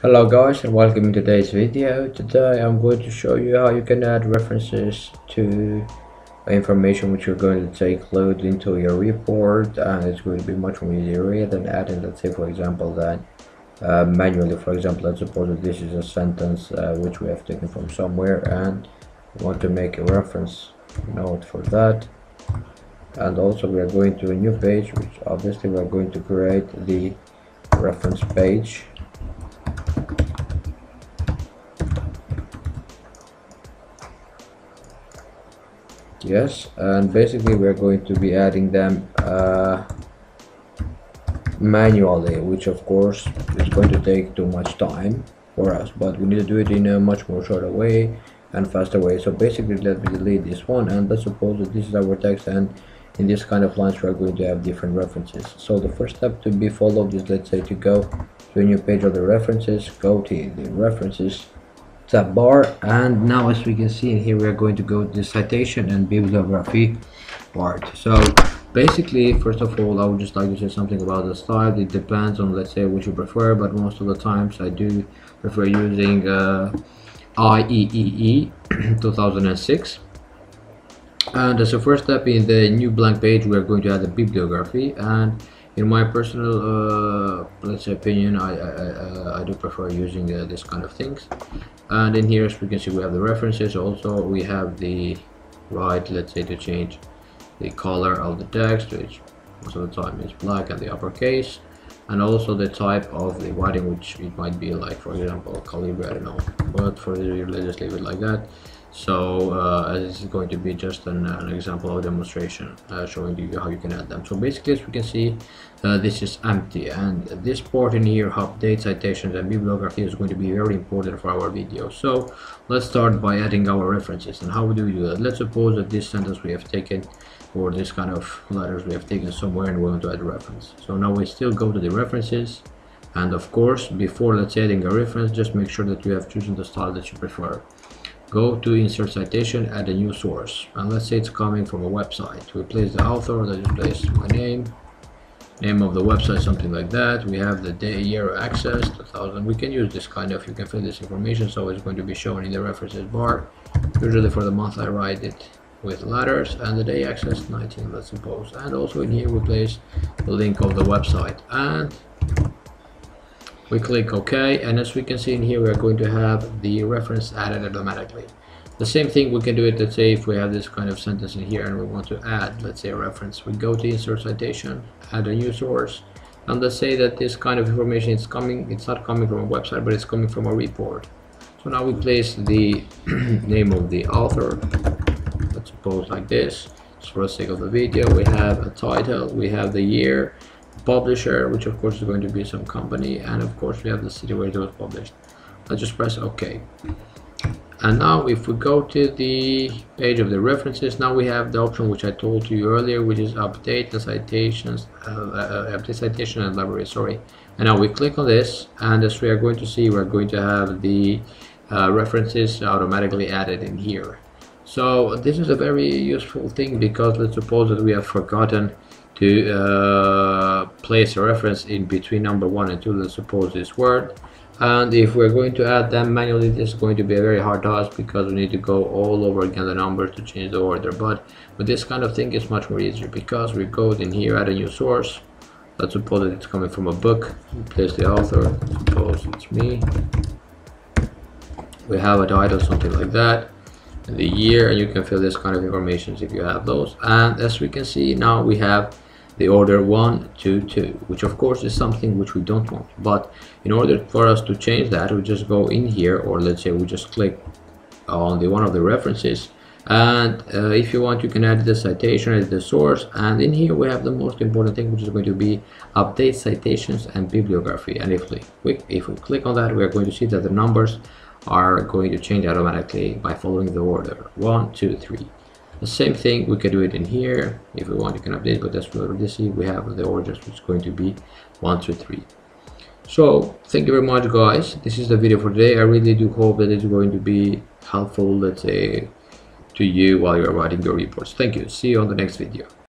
Hello guys and welcome in today's video. Today I'm going to show you how you can add references to information which you're going to include into your report, and it's going to be much more easier than adding, let's say for example, that manually. For example, let's suppose that this is a sentence which we have taken from somewhere and we want to make a reference note for that, and also we are going to a new page, which obviously we are going to create the reference page. Yes, and basically we're going to be adding them manually, which of course is going to take too much time for us, but we need to do it in a much more shorter way and faster way. So basically let me delete this one, and let's suppose that this is our text, and in this kind of lines we are going to have different references. So the first step to be followed is, let's say, to go to a new page of the references, go to the references tab bar, and now as we can see in here we are going to go to the citation and bibliography part. So basically, first of all, I would just like to say something about the style. It depends on, let's say, what you prefer, but most of the times I do prefer using IEEE 2006. And as a first step in the new blank page, we are going to add the bibliography, and in my personal let's say opinion, I do prefer using this kind of things. And in here, as we can see, we have the references. Also we have the right, let's say, to change the color of the text, which most of the time is black and the uppercase, and also the type of the writing, which it might be like, for example, Calibri, I don't know, but for this video let's just leave it like that. So this is going to be just an example of demonstration showing you how you can add them. So basically, as we can see, this is empty, and this part in here, update citations and bibliography, is going to be very important for our video. So let's start by adding our references. And how do we do that? Let's suppose that this sentence we have taken, or this kind of letters we have taken somewhere, and we want to add a reference. So now we still go to the references, and of course, before, let's say, adding a reference, just make sure that you have chosen the style that you prefer. Go to insert citation, add a new source, and let's say it's coming from a website. We place the author, let's place my name of the website, something like that. We have the day, year, access 2000. We can use this kind of, you can fill this information, so it's going to be shown in the references bar. Usually for the month I write it with letters, and the day access 19, let's suppose. And also in here we place the link of the website, and we click OK, and as we can see in here, we are going to have the reference added automatically. The same thing we can do it, let's say, if we have this kind of sentence in here and we want to add, let's say, a reference. We go to insert citation, add a new source, and let's say that this kind of information is coming, it's not coming from a website, but it's coming from a report. So now we place the name of the author, let's suppose like this, just for the sake of the video. We have a title, we have the year, publisher, which of course is going to be some company, and of course we have the city where it was published. Let's just press OK. And now if we go to the page of the references, now we have the option which I told you earlier, which is update the citations, update citation and library, sorry. And now we click on this, and as we are going to see, we're going to have the references automatically added in here. So this is a very useful thing, because let's suppose that we have forgotten to place a reference in between number 1 and 2, let's suppose this word, and if we're going to add them manually, this is going to be a very hard task, because we need to go all over again the numbers to change the order. But with this kind of thing, it's much more easier, because we go in here, add a new source. Let's suppose that it's coming from a book. We place the author, suppose it's me. We have a title, something like that, the year, and you can fill this kind of information if you have those. And as we can see, now we have the order 1, 2, 2, which of course is something which we don't want. But in order for us to change that, we just go in here, or let's say we just click on the one of the references, and if you want, you can add the citation, add the source, and in here we have the most important thing, which is going to be update citations and bibliography. And if we click on that, we are going to see that the numbers are going to change automatically by following the order 1, 2, 3. The same thing, we can do it in here. If we want, you can update, but as we already see, we have the orders, which is going to be 1, 2, 3. So thank you very much, guys. This is the video for today. I really do hope that it's going to be helpful, let's say, to you while you're writing your reports. Thank you. See you on the next video.